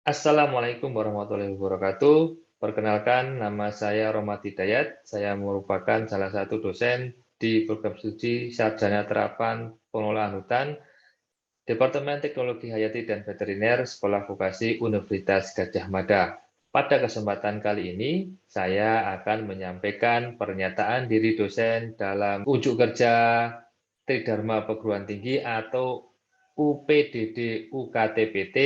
Assalamualaikum warahmatullahi wabarakatuh. Perkenalkan, nama saya Rohmat Hidayat. Saya merupakan salah satu dosen di program studi Sarjana Terapan Pengelolaan Hutan, Departemen Teknologi Hayati dan Veteriner, Sekolah Vokasi Universitas Gadjah Mada. Pada kesempatan kali ini, saya akan menyampaikan pernyataan diri dosen dalam unjuk kerja Tridharma Perguruan Tinggi atau UPDD UKTPT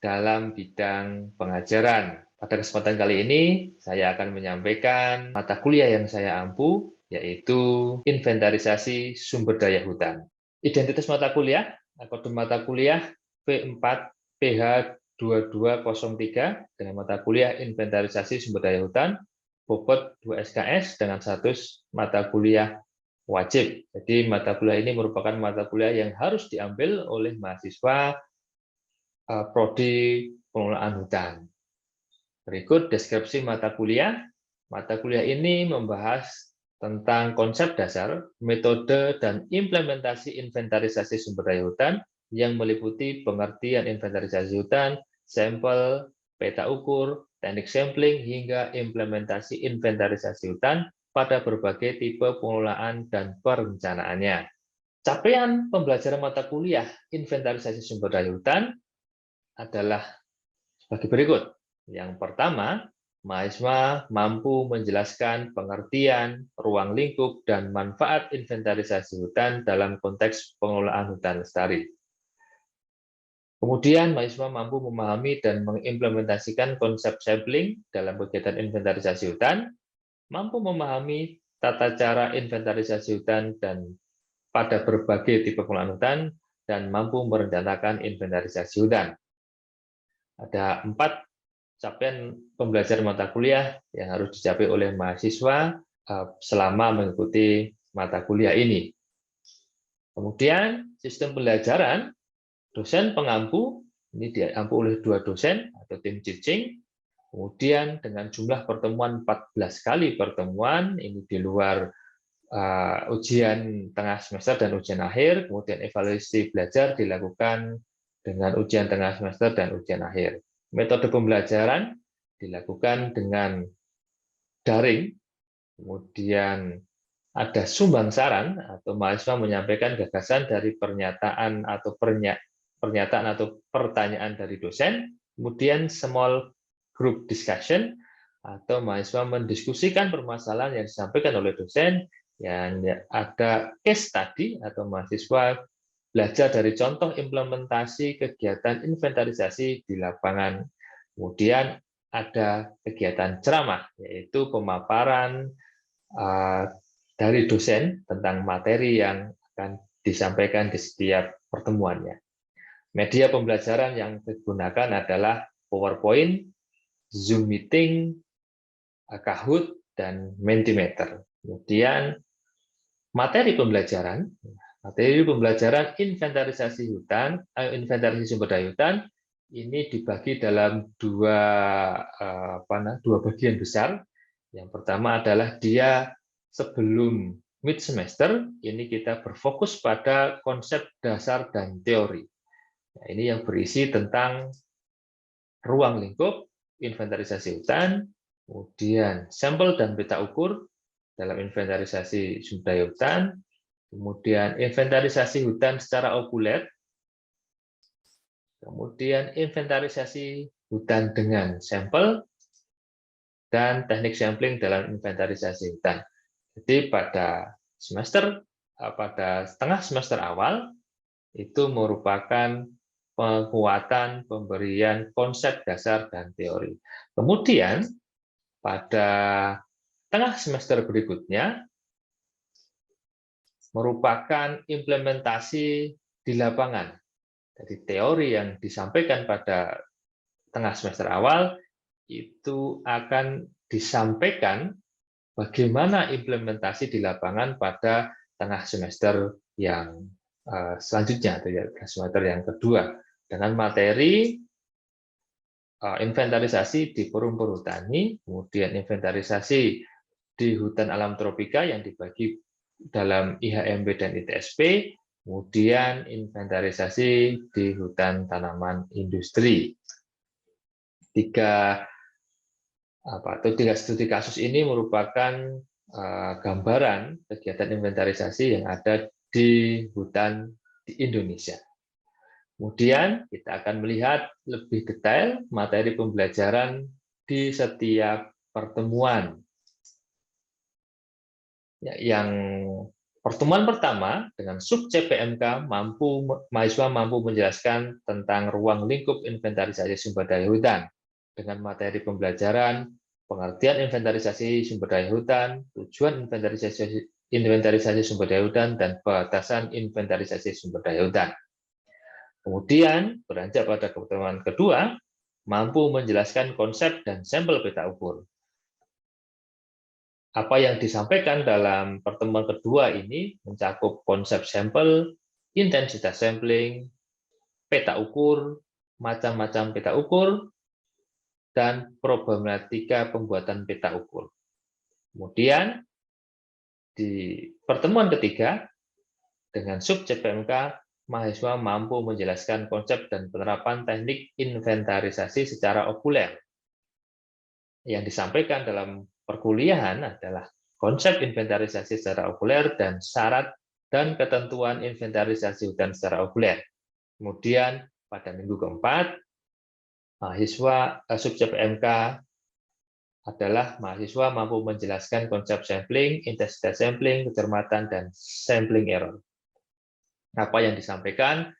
dalam bidang pengajaran. Pada kesempatan kali ini, saya akan menyampaikan mata kuliah yang saya ampu, yaitu inventarisasi sumber daya hutan. Identitas mata kuliah, kode mata kuliah V4 PH 2203 dengan mata kuliah inventarisasi sumber daya hutan, bobot 2 SKS dengan status mata kuliah wajib. Jadi mata kuliah ini merupakan mata kuliah yang harus diambil oleh mahasiswa prodi pengelolaan hutan. Berikut deskripsi mata kuliah. Mata kuliah ini membahas tentang konsep dasar, metode, dan implementasi inventarisasi sumber daya hutan yang meliputi pengertian inventarisasi hutan, sampel, peta ukur, teknik sampling, hingga implementasi inventarisasi hutan pada berbagai tipe pengelolaan dan perencanaannya. Capaian pembelajaran mata kuliah inventarisasi sumber daya hutan adalah sebagai berikut. Yang pertama, mahasiswa mampu menjelaskan pengertian, ruang lingkup, dan manfaat inventarisasi hutan dalam konteks pengelolaan hutan lestari. Kemudian, mahasiswa mampu memahami dan mengimplementasikan konsep sampling dalam kegiatan inventarisasi hutan, mampu memahami tata cara inventarisasi hutan dan pada berbagai tipe pengelolaan hutan, dan mampu merencanakan inventarisasi hutan. Ada 4 capaian pembelajaran mata kuliah yang harus dicapai oleh mahasiswa selama mengikuti mata kuliah ini. Kemudian sistem pembelajaran, dosen pengampu, ini diampu oleh 2 dosen atau tim teaching, kemudian dengan jumlah pertemuan 14 kali pertemuan, ini di luar ujian tengah semester dan ujian akhir, kemudian evaluasi belajar dilakukan dengan ujian tengah semester dan ujian akhir. Metode pembelajaran dilakukan dengan daring, kemudian ada sumbang saran atau mahasiswa menyampaikan gagasan dari pernyataan atau pertanyaan dari dosen, kemudian small group discussion atau mahasiswa mendiskusikan permasalahan yang disampaikan oleh dosen, yang ada case study atau mahasiswa belajar dari contoh implementasi kegiatan inventarisasi di lapangan. Kemudian ada kegiatan ceramah, yaitu pemaparan dari dosen tentang materi yang akan disampaikan di setiap pertemuannya. Media pembelajaran yang digunakan adalah PowerPoint, Zoom Meeting, Kahoot, dan Mentimeter. Kemudian materi pembelajaran inventarisasi hutan, inventarisasi sumber daya hutan, ini dibagi dalam dua bagian besar. Yang pertama adalah dia sebelum mid semester, ini kita berfokus pada konsep dasar dan teori. Nah, ini yang berisi tentang ruang lingkup, inventarisasi hutan, kemudian sampel dan peta ukur dalam inventarisasi sumber daya hutan, kemudian inventarisasi hutan secara okuler, kemudian inventarisasi hutan dengan sampel, dan teknik sampling dalam inventarisasi hutan. Jadi pada setengah semester awal itu merupakan penguatan pemberian konsep dasar dan teori. Kemudian pada tengah semester berikutnya merupakan implementasi di lapangan. Jadi teori yang disampaikan pada tengah semester awal itu akan disampaikan bagaimana implementasi di lapangan pada tengah semester yang selanjutnya, atau semester yang kedua, dengan materi inventarisasi di perum perhutani, kemudian inventarisasi di hutan alam tropika yang dibagi dalam IHMB dan ITSP, kemudian inventarisasi di hutan tanaman industri. Tiga studi kasus ini merupakan gambaran kegiatan inventarisasi yang ada di hutan di Indonesia. Kemudian kita akan melihat lebih detail materi pembelajaran di setiap pertemuan. Yang pertemuan pertama dengan sub CPMK mahasiswa mampu menjelaskan tentang ruang lingkup inventarisasi sumber daya hutan dengan materi pembelajaran pengertian inventarisasi sumber daya hutan, tujuan inventarisasi sumber daya hutan, dan batasan inventarisasi sumber daya hutan. Kemudian, beranjak pada pertemuan kedua, mampu menjelaskan konsep dan sampel peta ukur. Apa yang disampaikan dalam pertemuan kedua ini mencakup konsep sampel, intensitas sampling, peta ukur, macam-macam peta ukur, dan problematika pembuatan peta ukur. Kemudian, di pertemuan ketiga, dengan sub CPMK, mahasiswa mampu menjelaskan konsep dan penerapan teknik inventarisasi secara okuler. Yang disampaikan dalam perkuliahan adalah konsep inventarisasi secara okuler dan syarat dan ketentuan inventarisasi hutan secara okuler. Kemudian pada minggu keempat, mahasiswa sub CPMK adalah mahasiswa mampu menjelaskan konsep sampling, intensitas sampling, kecermatan, dan sampling error. Apa yang disampaikan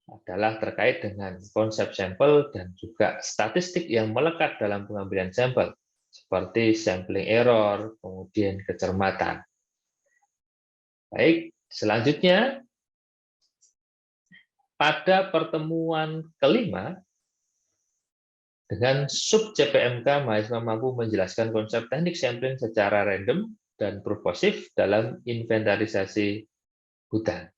adalah terkait dengan konsep sampel dan juga statistik yang melekat dalam pengambilan sampel, seperti sampling error, kemudian kecermatan. Baik, selanjutnya, pada pertemuan kelima, dengan sub CPMK, mahasiswa mampu menjelaskan konsep teknik sampling secara random dan purposif dalam inventarisasi hutan.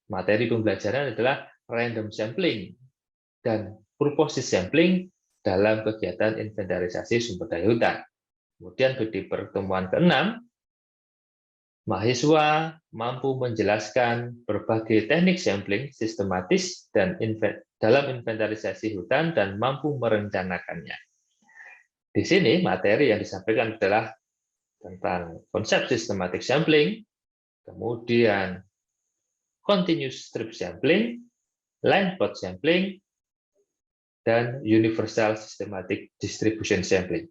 Materi pembelajaran adalah random sampling dan purposive sampling dalam kegiatan inventarisasi sumber daya hutan. Kemudian di pertemuan ke-6, mahasiswa mampu menjelaskan berbagai teknik sampling sistematis dan dalam inventarisasi hutan dan mampu merencanakannya. Di sini materi yang disampaikan adalah tentang konsep systematic sampling, kemudian continuous strip sampling, line plot sampling, dan universal systematic distribution sampling.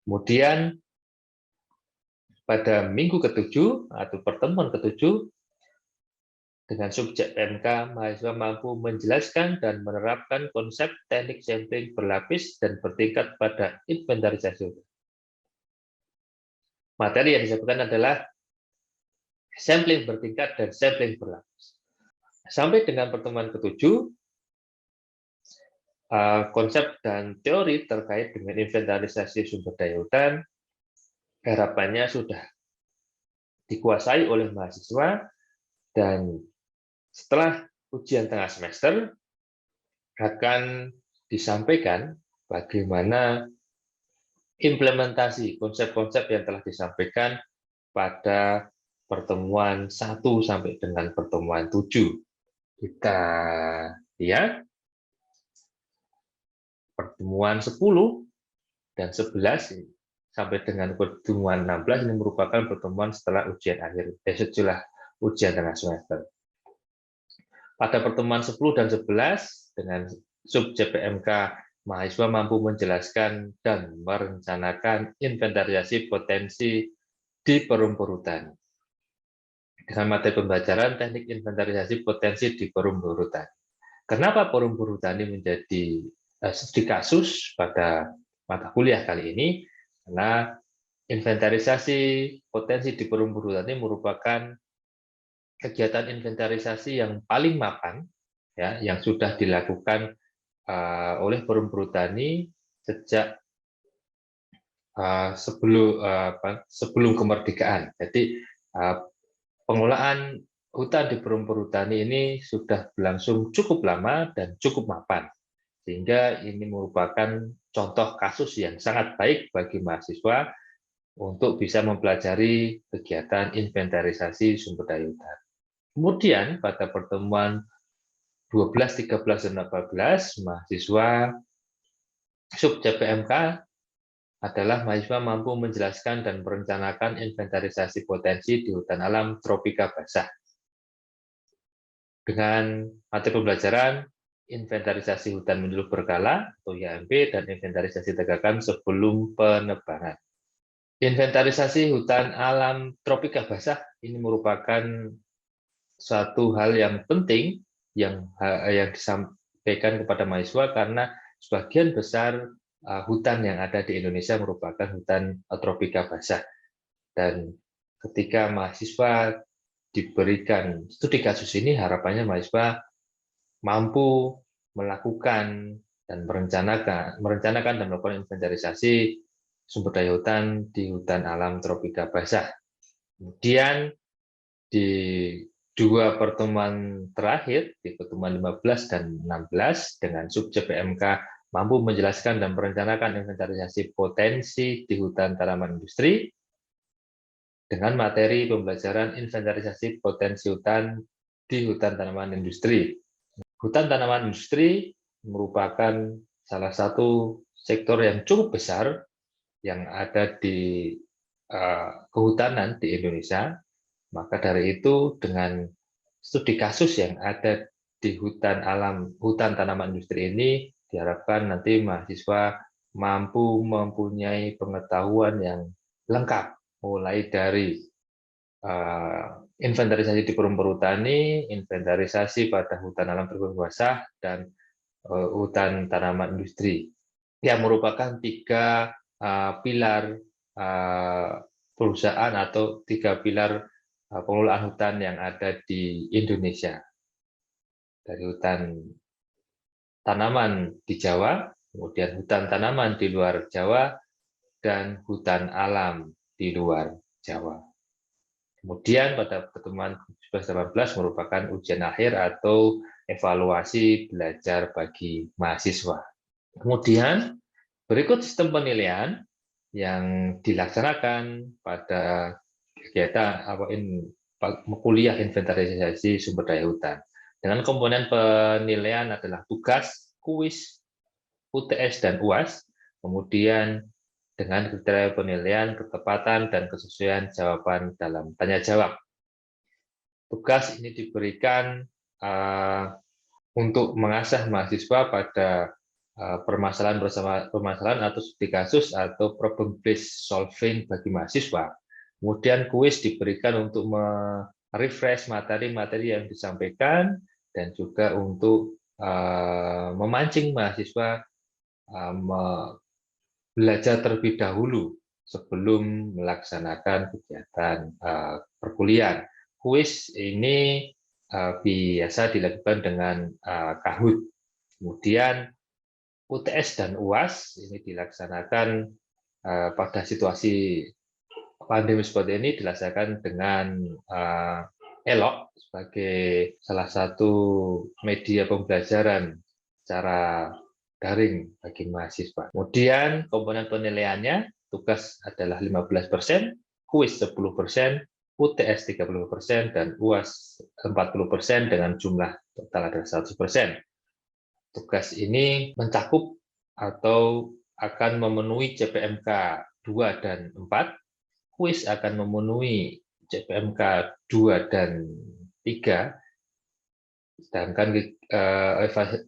Kemudian pada minggu ke-7 atau pertemuan ke-7 dengan subjek PMK, mahasiswa mampu menjelaskan dan menerapkan konsep teknik sampling berlapis dan bertingkat pada inventarisasi. Materi yang disampaikan adalah sampling bertingkat dan sampling berlapis. Sampai dengan pertemuan ke-7, konsep dan teori terkait dengan inventarisasi sumber daya hutan harapannya sudah dikuasai oleh mahasiswa, dan setelah ujian tengah semester akan disampaikan bagaimana implementasi konsep-konsep yang telah disampaikan pada pertemuan 1 sampai dengan pertemuan 7. Kita lihat pertemuan 10 dan 11 sampai dengan pertemuan 16 ini merupakan pertemuan setelah ujian akhir, setelah ujian tengah semester. Pada pertemuan 10 dan 11 dengan sub CPMK, mahasiswa mampu menjelaskan dan merencanakan inventarisasi potensi di perumpur hutan. Dengan materi pembelajaran teknik inventarisasi potensi di perumpur hutan. Kenapa perumpur hutan ini menjadi studi kasus pada mata kuliah kali ini? Karena inventarisasi potensi di perumpur hutan ini merupakan kegiatan inventarisasi yang paling mapan, ya, yang sudah dilakukan oleh perumpur hutani sejak sebelum kemerdekaan. Jadi pengelolaan hutan di perumpur hutani ini sudah berlangsung cukup lama dan cukup mapan, sehingga ini merupakan contoh kasus yang sangat baik bagi mahasiswa untuk bisa mempelajari kegiatan inventarisasi sumber daya hutan. Kemudian pada pertemuan 12, 13, dan 14, mahasiswa Sub CPMK adalah mahasiswa mampu menjelaskan dan merencanakan inventarisasi potensi di hutan alam tropika basah dengan materi pembelajaran inventarisasi hutan menyeluruh berkala atau IHMB dan inventarisasi tegakan sebelum penebangan. Inventarisasi hutan alam tropika basah ini merupakan suatu hal yang penting yang disampaikan kepada mahasiswa karena sebagian besar hutan yang ada di Indonesia merupakan hutan tropika basah. Dan ketika mahasiswa diberikan studi kasus ini, harapannya mahasiswa mampu melakukan dan merencanakan dan melakukan inventarisasi sumber daya hutan di hutan alam tropika basah. Kemudian di dua pertemuan terakhir, di pertemuan 15 dan 16, dengan sub CPMK mampu menjelaskan dan merencanakan inventarisasi potensi di hutan tanaman industri dengan materi pembelajaran inventarisasi potensi hutan di hutan tanaman industri. Hutan tanaman industri merupakan salah satu sektor yang cukup besar yang ada di kehutanan di Indonesia. Maka dari itu, dengan studi kasus yang ada di hutan tanaman industri ini, diharapkan nanti mahasiswa mampu mempunyai pengetahuan yang lengkap, mulai dari inventarisasi di perhutani, inventarisasi pada hutan alam tropika basah, dan hutan tanaman industri, yang merupakan tiga pilar perusahaan atau tiga pilar pengelolaan hutan yang ada di Indonesia. Dari hutan tanaman di Jawa, kemudian hutan tanaman di luar Jawa, dan hutan alam di luar Jawa. Kemudian pada pertemuan 17-18 merupakan ujian akhir atau evaluasi belajar bagi mahasiswa. Kemudian berikut sistem penilaian yang dilaksanakan pada kegiatan kuliah inventarisasi sumber daya hutan. Dengan komponen penilaian adalah tugas, kuis, UTS, dan UAS. Kemudian dengan kriteria penilaian, ketepatan, dan kesesuaian jawaban dalam tanya jawab. Tugas ini diberikan untuk mengasah mahasiswa pada permasalahan atau studi kasus atau problem based solving bagi mahasiswa. Kemudian kuis diberikan untuk merefresh materi-materi yang disampaikan dan juga untuk memancing mahasiswa belajar terlebih dahulu sebelum melaksanakan kegiatan perkuliahan. Kuis ini biasa dilakukan dengan Kahoot. Kemudian UTS dan UAS ini dilaksanakan pada situasi pandemi seperti ini dilaksanakan dengan Elok sebagai salah satu media pembelajaran secara daring bagi mahasiswa. Kemudian komponen penilaiannya, tugas adalah 15%, kuis 10%, UTS 30%, dan UAS 40% dengan jumlah total adalah 100%. Tugas ini mencakup atau akan memenuhi CPMK 2 dan 4, kuis akan memenuhi CPMK 2 dan 3, sedangkan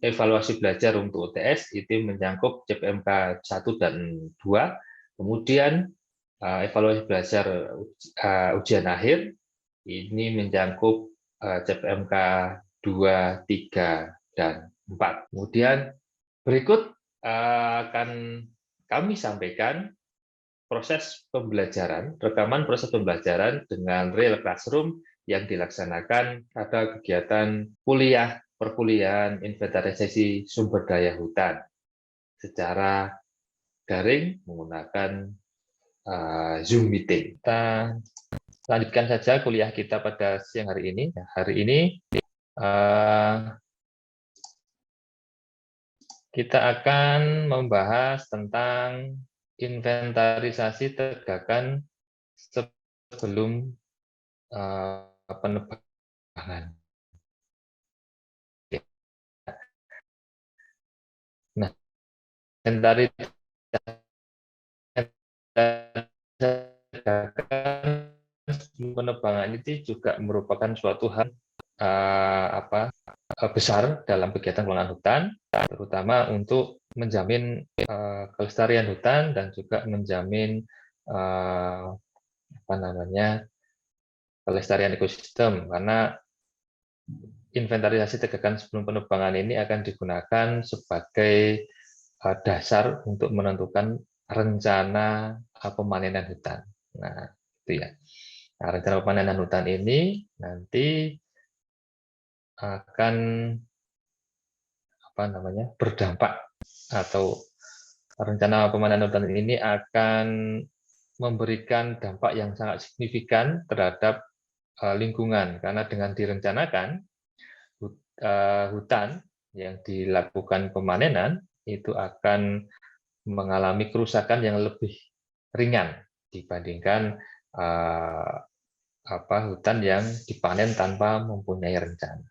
evaluasi belajar untuk UTS itu menyangkut CPMK 1 dan 2, kemudian evaluasi belajar ujian akhir ini menyangkut CPMK 2, 3, dan 4. Kemudian berikut akan kami sampaikan rekaman proses pembelajaran dengan real classroom yang dilaksanakan pada kegiatan perkuliahan inventarisasi sumber daya hutan secara daring menggunakan Zoom meeting. Kita lanjutkan saja kuliah kita pada siang hari ini. Hari ini kita akan membahas tentang inventarisasi tegakan sebelum penebangan. Nah, inventarisasi penebangan itu juga merupakan suatu hal besar dalam kegiatan pengelolaan hutan, terutama untuk menjamin kelestarian hutan dan juga menjamin kelestarian ekosistem, karena inventarisasi tegakan sebelum penebangan ini akan digunakan sebagai dasar untuk menentukan rencana pemanenan hutan. Nah, itu ya. Nah, rencana pemanenan hutan ini nanti akan berdampak, atau rencana pemanenan hutan ini akan memberikan dampak yang sangat signifikan terhadap lingkungan, karena dengan direncanakan hutan yang dilakukan pemanenan itu akan mengalami kerusakan yang lebih ringan dibandingkan hutan yang dipanen tanpa mempunyai rencana.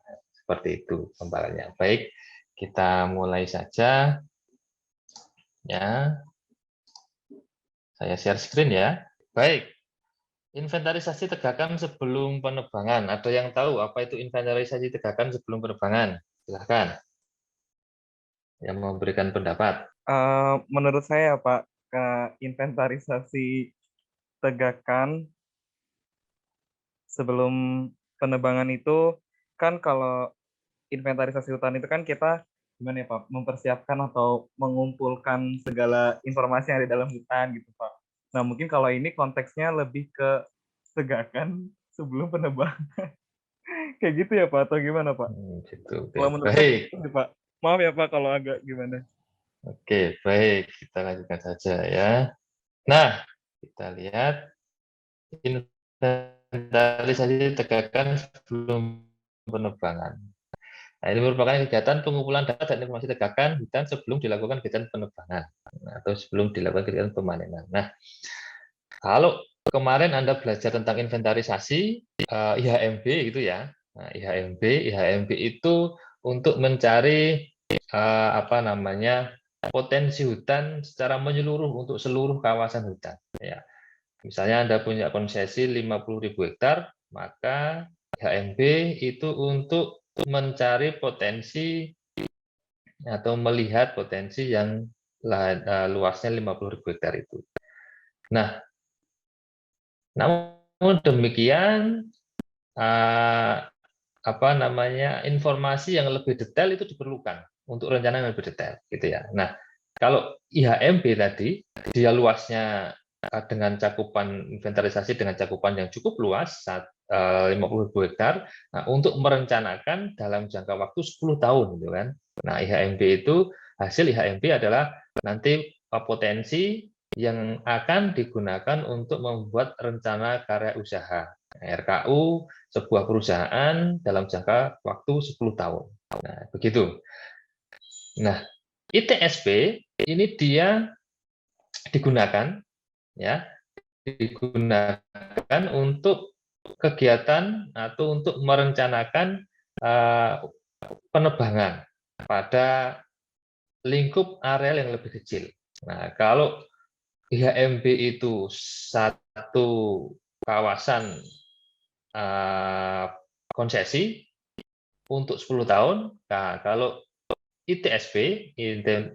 Seperti itu gambarannya. Baik, kita mulai saja. Ya, saya share screen ya. Baik, inventarisasi tegakan sebelum penebangan. Ada yang tahu apa itu inventarisasi tegakan sebelum penebangan? Silahkan yang memberikan pendapat. Menurut saya Pak, inventarisasi tegakan sebelum penebangan itu kan, kalau inventarisasi hutan itu kan kita gimana ya Pak, mempersiapkan atau mengumpulkan segala informasi yang ada di dalam hutan gitu Pak. Nah mungkin kalau ini konteksnya lebih ke tegakan sebelum penebangan. Kayak gitu ya Pak, atau gimana Pak? Gitu. Kalau menurut saya Baik. gitu Pak. Maaf ya Pak kalau agak gimana. Oke, baik. Kita lanjutkan saja ya. Nah, kita lihat inventarisasi tegakan sebelum penebangan. Nah, ini merupakan kegiatan pengumpulan data dan informasi tegakan hutan sebelum dilakukan kegiatan penebangan atau sebelum dilakukan kegiatan pemanenan. Nah, kalau kemarin Anda belajar tentang inventarisasi IHMB gitu ya. Nah, IHMB itu untuk mencari potensi hutan secara menyeluruh untuk seluruh kawasan hutan. Ya. Misalnya Anda punya konsesi 50.000 hektar, maka IHMB itu untuk mencari potensi atau melihat potensi yang luasnya 50.000 hektar itu. Nah, namun demikian informasi yang lebih detail itu diperlukan untuk rencana yang lebih detail, gitu ya. Nah, kalau IHMB tadi dia luasnya dengan cakupan inventarisasi dengan cakupan yang cukup luas, 50.000 hektar, nah, untuk merencanakan dalam jangka waktu 10 tahun, gitu kan. Nah, hasil IHMB adalah nanti potensi yang akan digunakan untuk membuat rencana karya usaha RKU sebuah perusahaan dalam jangka waktu 10 tahun. Nah, begitu. Nah, ITSP ini dia digunakan untuk kegiatan atau untuk merencanakan penebangan pada lingkup areal yang lebih kecil. Nah, kalau IHMB itu satu kawasan konsesi untuk 10 tahun. Nah, kalau ITSP,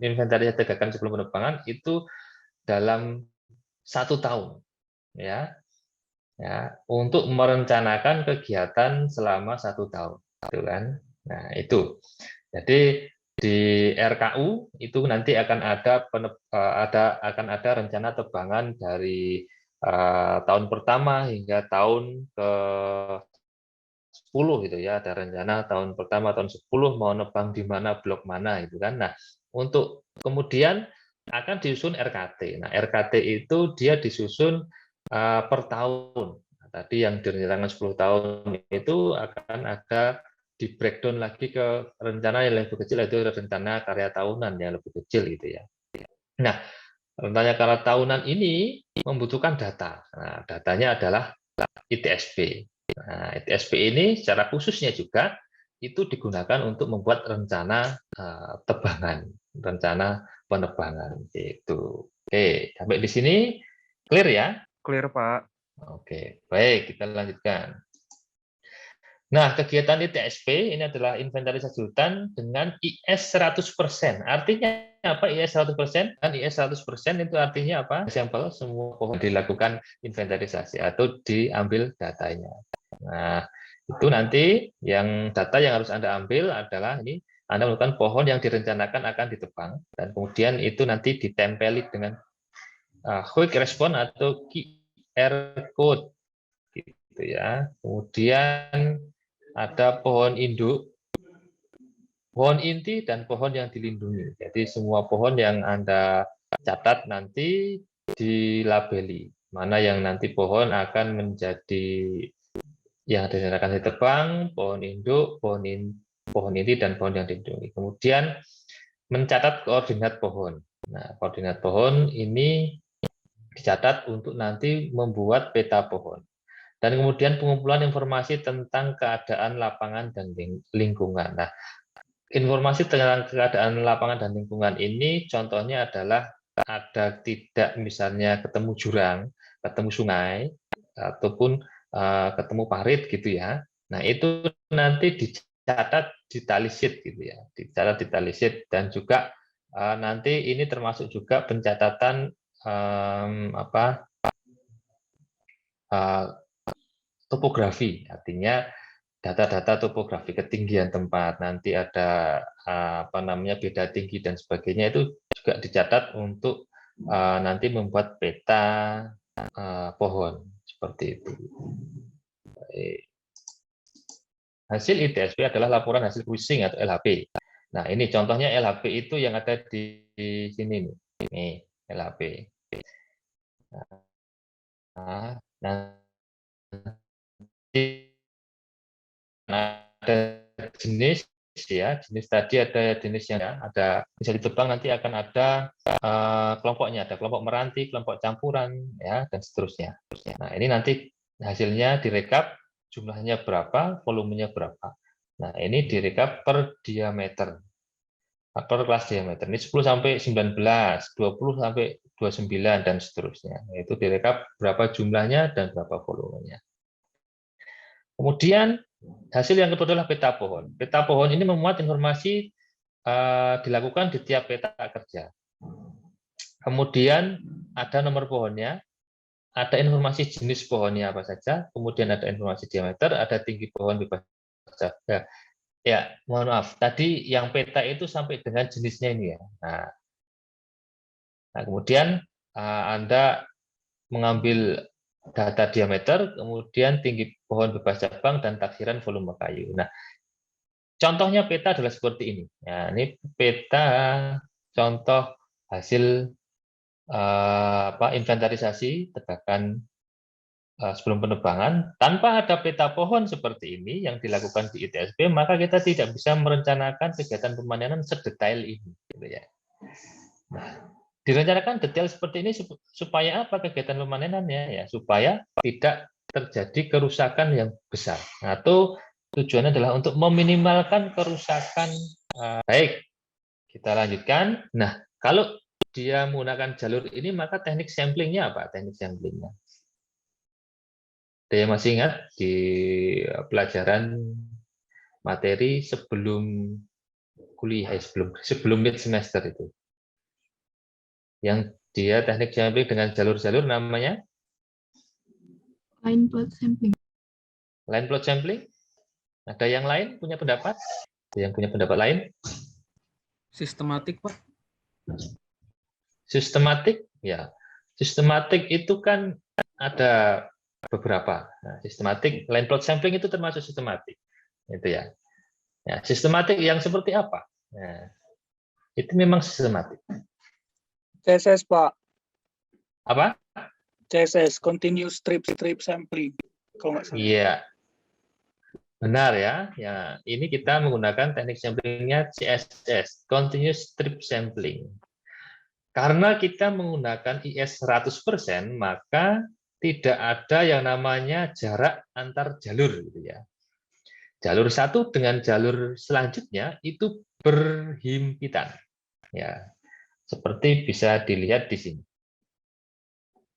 inventarisasi tegakan sebelum penebangan, itu dalam 1 tahun, ya, untuk merencanakan kegiatan selama 1 tahun, gitu kan? Nah, itu. Jadi di RKU itu nanti akan ada rencana tebangan dari tahun pertama hingga tahun ke 10 gitu ya, ada rencana tahun pertama tahun 10 mau nebang di mana, blok mana gitu kan. Nah, untuk kemudian akan disusun RKT. Nah, RKT itu dia disusun per tahun. Nah, tadi yang direncanakan 10 tahun itu akan ada di breakdown lagi ke rencana yang lebih kecil, yaitu rencana karya tahunan yang lebih kecil gitu ya. Nah, rencana karya tahunan ini membutuhkan data. Nah, datanya adalah ITSP. Nah, ITSP ini secara khususnya juga itu digunakan untuk membuat rencana tebangan. rencana penerbangan gitu. Oke, sampai di sini clear ya? Clear, Pak. Oke, baik, kita lanjutkan. Nah, kegiatan ITSP ini adalah inventarisasi hutan dengan IS 100%. Artinya apa IS 100%? Kan IS 100% itu artinya apa? Sampel semua pohon dilakukan inventarisasi atau diambil datanya. Nah, itu nanti yang data yang harus Anda ambil adalah ini Anda melakukan pohon yang direncanakan akan ditebang dan kemudian itu nanti ditempeli dengan quick response atau QR code gitu ya. Kemudian ada pohon induk, pohon inti, dan pohon yang dilindungi. Jadi semua pohon yang Anda catat nanti dilabeli. Mana yang nanti pohon akan menjadi yang direncanakan ditebang, pohon induk, pohon inti, dan pohon yang dilindungi. Kemudian mencatat koordinat pohon. Nah, koordinat pohon ini dicatat untuk nanti membuat peta pohon. Dan kemudian pengumpulan informasi tentang keadaan lapangan dan lingkungan. Nah, informasi tentang keadaan lapangan dan lingkungan ini contohnya adalah ada tidak misalnya ketemu jurang, ketemu sungai, ataupun ketemu parit gitu ya. Nah, itu nanti dicatat di tali sheet gitu ya. Dicatat di tali sheet dan juga nanti ini termasuk juga pencatatan topografi, artinya data-data topografi ketinggian tempat, nanti ada apa namanya beda tinggi dan sebagainya itu juga dicatat untuk nanti membuat peta pohon seperti itu. Hasil ITSP adalah laporan hasil cruising atau LHP. Nah, ini contohnya LHP itu yang ada di sini nih. Ini LHP. Nah, ada jenis ya, jenis tadi ada jenis yang ada bisa ditebang nanti akan ada kelompoknya, ada kelompok meranti, kelompok campuran ya dan seterusnya. Nah, ini nanti hasilnya direkap jumlahnya berapa, volumenya berapa. Nah, ini direkap per diameter. Per kelas diameter. Ini 10 sampai 19, 20 sampai 29 dan seterusnya. Itu direkap berapa jumlahnya dan berapa volumenya. Kemudian hasil yang kedua adalah peta pohon. Peta pohon ini memuat informasi dilakukan di tiap peta kerja. Kemudian ada nomor pohonnya, ada informasi jenis pohonnya apa saja, kemudian ada informasi diameter, ada tinggi pohon bebas jaga. Ya, mohon maaf. Tadi yang peta itu sampai dengan jenisnya ini ya. Nah kemudian Anda mengambil data diameter, kemudian tinggi pohon bebas cabang dan taksiran volume kayu. Nah, contohnya peta adalah seperti ini. Nah, ini peta contoh hasil inventarisasi tegakan sebelum penebangan. Tanpa ada peta pohon seperti ini yang dilakukan di ITSP, maka kita tidak bisa merencanakan kegiatan pemanenan sedetail ini. Gitu ya. Nah, direncanakan detail seperti ini supaya apa kegiatan pemanenannya? Ya, supaya tidak terjadi kerusakan yang besar. Atau tujuannya adalah untuk meminimalkan kerusakan. Baik, kita lanjutkan. Nah, kalau dia menggunakan jalur ini, maka teknik samplingnya apa? Teknik samplingnya. Saya masih ingat di pelajaran materi sebelum kuliah, sebelum mid semester itu. Yang dia teknik sampling dengan jalur-jalur namanya? Line plot sampling. Line plot sampling? Ada yang lain punya pendapat? Ada yang punya pendapat lain? Sistematik, Pak. Sistematik? Ya. Sistematik itu kan ada beberapa. Nah, sistematik, line plot sampling itu termasuk sistematik. Itu ya. Nah, sistematik yang seperti apa? Nah, itu memang sistematik. CSS, Pak. Apa? CSS, continuous strip sampling. Kalau nggak salah. Iya. Benar ya. Ya, ini kita menggunakan teknik samplingnya CSS, continuous strip sampling. Karena kita menggunakan IS 100%, maka tidak ada yang namanya jarak antar jalur gitu ya. Jalur satu dengan jalur selanjutnya itu berhimpitan. Ya, seperti bisa dilihat di sini.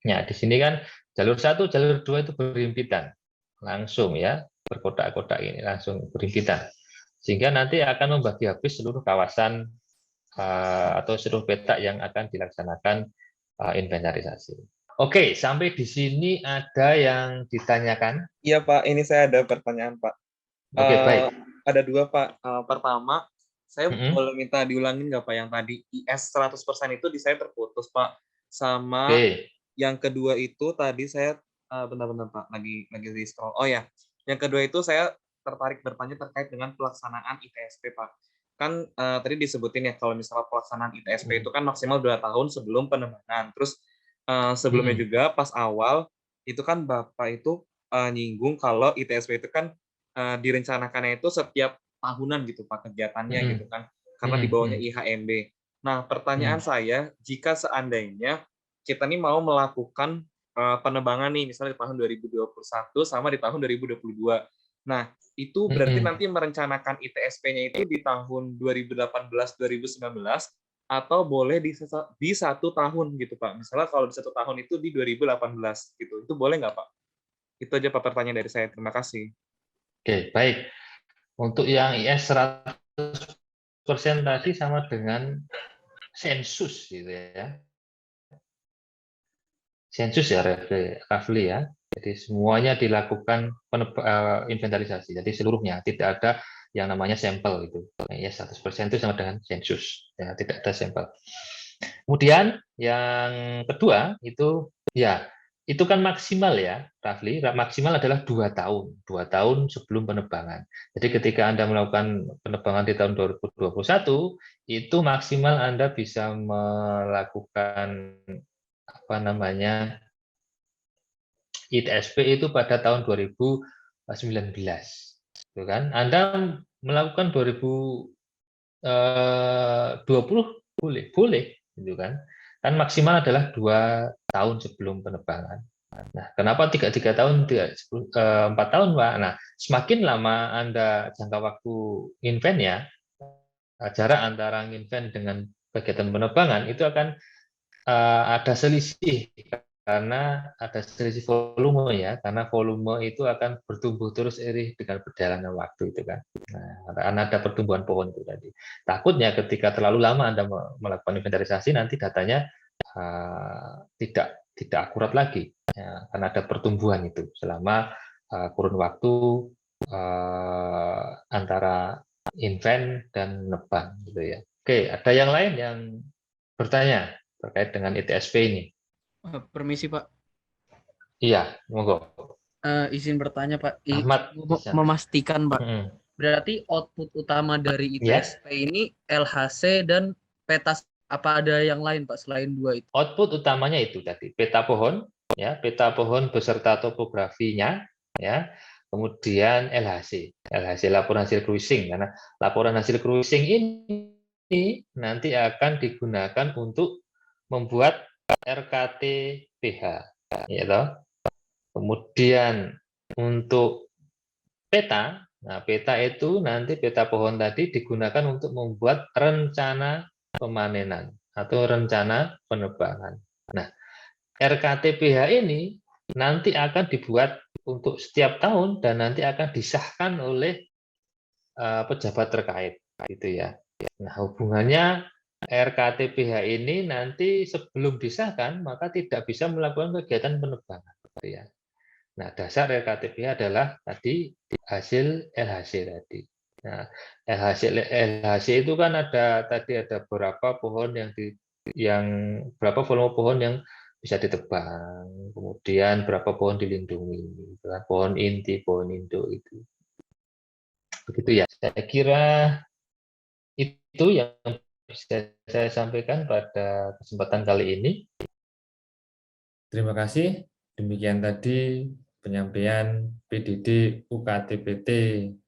Ya, di sini kan jalur 1, jalur 2 itu berhimpitan. Langsung ya, berkotak-kotak ini langsung berhimpitan. Sehingga nanti akan membagi habis seluruh kawasan atau seluruh peta yang akan dilaksanakan inventarisasi. Oke, sampai di sini ada yang ditanyakan? Iya Pak, ini saya ada pertanyaan Pak. Oke, baik. Ada dua Pak. Pertama, saya Mm-mm. boleh minta diulangin nggak Pak yang tadi IS 100% itu di saya terputus Pak. Sama Oke. yang kedua itu tadi saya bentar-bentar Pak, lagi di scroll. Oh ya, yang kedua itu saya tertarik bertanya terkait dengan pelaksanaan ITSP Pak. Kan tadi disebutin ya kalau misalnya pelaksanaan ITSP itu kan maksimal 2 tahun sebelum penerbangan. Terus sebelumnya juga pas awal itu kan Bapak itu nyinggung kalau ITSP itu kan direncanakannya itu setiap tahunan gitu Pak kegiatannya gitu kan, karena di bawahnya IHMB. Nah, pertanyaan saya, jika seandainya kita nih mau melakukan penerbangan nih, misalnya di tahun 2021 sama di tahun 2022. Nah, itu berarti nanti merencanakan ITSP-nya itu di tahun 2018-2019 atau boleh di 1 tahun gitu Pak. Misalnya kalau di 1 tahun itu di 2018 gitu. Itu boleh nggak Pak? Itu aja Pak pertanyaan dari saya. Terima kasih. Oke, baik. Untuk yang IS 100% tadi sama dengan sensus gitu ya. Sensus ya, Rafli ya. Jadi semuanya dilakukan inventarisasi. Jadi seluruhnya tidak ada yang namanya sampel itu. IS 100% itu sama dengan sensus. Ya, tidak ada sampel. Kemudian yang kedua itu ya itu kan maksimal ya, Rafli. Maksimal adalah 2 tahun, 2 tahun sebelum penerbangan. Jadi ketika Anda melakukan penerbangan di tahun 2021, itu maksimal Anda bisa melakukan apa namanya ITSP itu pada tahun 2019, gitu kan? Anda melakukan 2020 boleh, gitu kan? Kan maksimal adalah 2 tahun sebelum penerbangan. Nah, kenapa tidak 3 tahun, 4 tahun, Pak? Nah, semakin lama Anda jangka waktu invent ya, jarak antara invent dengan kegiatan penerbangan itu akan ada selisih karena ada selisih volume ya, karena volume itu akan bertumbuh terus seiring dengan berjalannya waktu itu kan. Nah, karena ada pertumbuhan pohon itu tadi. Takutnya ketika terlalu lama Anda melakukan inventarisasi nanti datanya tidak akurat lagi ya, karena ada pertumbuhan itu selama kurun waktu antara invent dan nebang gitu ya. Oke, ada yang lain yang bertanya terkait dengan ITSP ini? Permisi Pak, Iya, monggo. izin bertanya Pak. Ahmad, Memastikan Pak, hmm. berarti output utama dari Ya, ITSP ini LHC dan peta, apa ada yang lain Pak selain dua itu? output utamanya itu tadi peta pohon, ya, peta pohon beserta topografinya, ya, kemudian LHC laporan hasil cruising, karena laporan hasil cruising ini nanti akan digunakan untuk membuat RKT-PH, ya toh. Kemudian untuk peta, nah peta itu nanti peta pohon tadi digunakan untuk membuat rencana pemanenan atau rencana penebangan. Nah, RKTPH ini nanti akan dibuat untuk setiap tahun dan nanti akan disahkan oleh pejabat terkait, gitu ya. Nah, hubungannya RKTPH ini nanti sebelum disahkan maka tidak bisa melakukan kegiatan penebangan, gitu ya. Nah, dasar RKTPH adalah tadi hasil LHC tadi. Nah, LHC itu kan ada berapa pohon yang berapa volume pohon yang bisa ditebang, kemudian berapa pohon dilindungi, pohon inti, pohon induk itu. Begitu ya. Saya kira itu yang bisa saya sampaikan pada kesempatan kali ini. Terima kasih. Demikian tadi penyampaian PDD UKTPT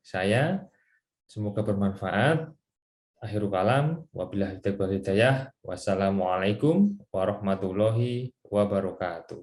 saya. Semoga bermanfaat. Akhirul kalam, wabillahi taufiq wal hidayah. Wassalamualaikum warahmatullahi wabarakatuh.